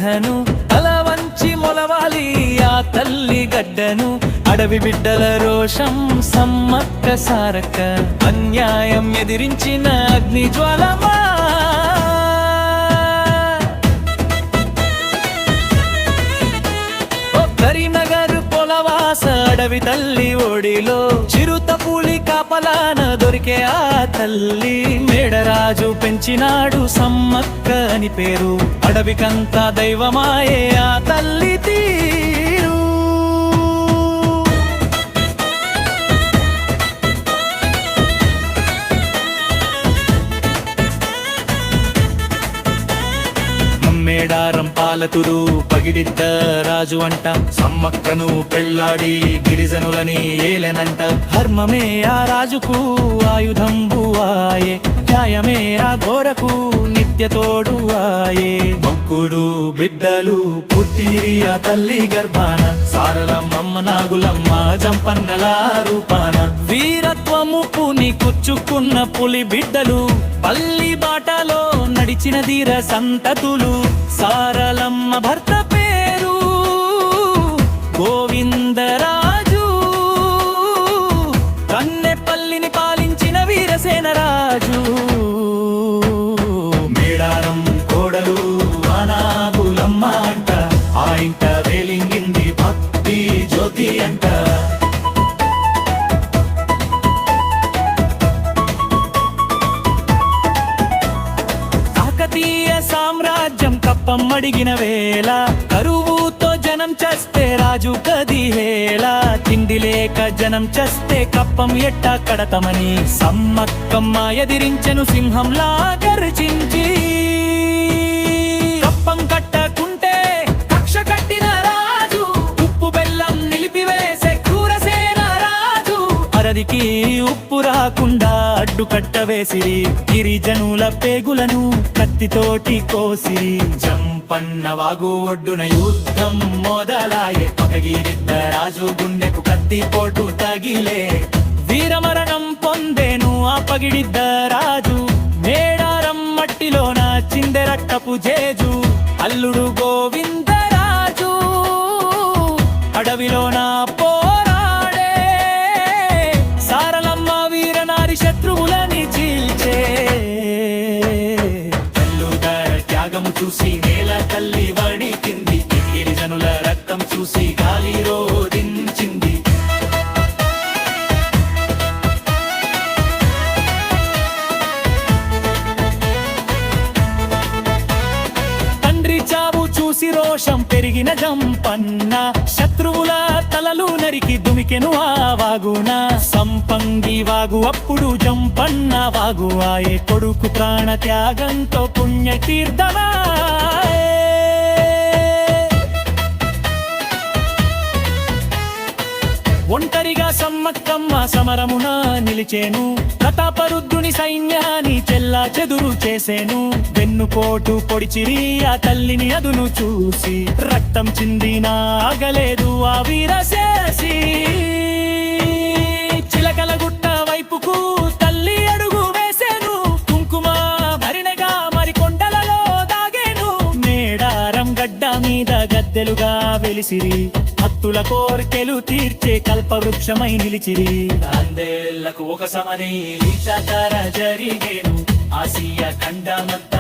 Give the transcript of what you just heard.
బిడ్డను తల వంచి మొలవాలి ఆ తల్లి గడ్డను. అడవి బిడ్డల రోషం సమ్మక్క సారక్క, అన్యాయం ఎదిరించిన అగ్ని జ్వాలమా. కరీంనగర్ పొలవాస అడవి తల్లి ఒడిలో చిరుత పులి కాపలాన దొరికే ఆ తల్లి. మేడరాజు పెంచినాడు సమ్మక్క అని పేరు, అడవికంతా దైవమాయే ఆ తల్లి తీరు. మేడారం పాలతురు పగిడిద్ద రాజు అంట, సమ్మక్కను పెళ్ళాడి గిరిజనులని ఏలెనంట. ధర్మమే ఆ రాజుకు ఆయుధంబు ఆయే, న్యాయమే ఆ ఘోరకు నిత్య తోడు ఆయే. మొక్కుడు బిడ్డలు పుట్టిరి ఆ తల్లి గర్భాన, సారలమ్మ నాగులమ్మ జంపన్నల రూపాన. వీరత్వము పుని కుచ్చుకున్న పులి బిడ్డలు, పల్లి బాటలో నడిచిన ధీర సంతతులు. సారలమ్మ భర్త పేరు గోవిందరాజు, కన్నెపల్లిని పాలించిన వీరసేన రాజు. మేడారం కోడలు నాగులమ్మ అంట, ఆ ఇంట వెలింగింది భక్తి జ్యోతి అంట. సామ్రాజ్యం కప్పమ్మడిగిన వేళ, కరువుతో జనం చస్తే రాజు కదిహేళ. తిండి లేక జనం చస్తే కప్పం ఎట్టా కడతమని సమ్మక్కమ్మ ఎదిరించెను సింహంలా గర్జించి. కప్పం కట్టకుంటే కక్ష కట్టిన రాజు, ఉప్పు బెల్లం నిలిపివేసే క్రూరసేన రాజు. అరదికి ఉప్పు రాకుండా అడ్డు కట్టవేసిరి, గిరిజనుల పేగులను కత్తితోటి కోసిరి. జంపన్న వాగు ఒడ్డున యుద్ధం మొదలాయే, పగగిరిద్ద రాజు గుండెకు కత్తి పోటు తగిలే. వీరమరణం పొందేను ఆ పగిడిద్ద రాజు, మేడారం మట్టిలోన చిందెరట్టపు జేజు. అల్లుడు గోవిందరాజు అడవిలోన పోరాడే, సారలమ్మ వీరనారి శత్రువులని చీల్చే. త్యాగము చూసి నేల తల్లి వణికింది, గిరిజనుల రక్తం చూసి గాలి రోదించింది. తండ్రి చావు చూసి రోషం పెరిగిన జంపన్న, శత్రువుల తలలు నరికి దుమికెను ఆ వాగున. సంపంగి వాగు అప్పుడు జంపన్న వాగు ఆయే, కొడుకు ప్రాణ త్యాగంతో పుణ్యతీర్థమాయే. ఒంటరిగా సమ్మక్కమ్మ సమరమున నిలిచేను, ప్రతాపరుద్రుని సైన్యాన్ని చెల్లా చెదురు చేసేను. వెన్నుపోటు పొడిచిరి ఆ తల్లిని అదును చూసి, రక్తం చిందిన ఆగలేదు ఆ వీరశేషి. చిలకల గుట్ట వైపుకు తల్లి అడుగు వేసేను, కుంకుమ భరిణగా మరి కొండలలో దాగేను. మేడారం గడ్డ మీద గద్దెలుగా వెలిసిరి, భక్తుల కోర్కెలు తీర్చే కల్పవృక్షమై నిలిచిరి. అందేళ్లకు ఒక సమని జరిగేను, ఆసియా ఖండమంతా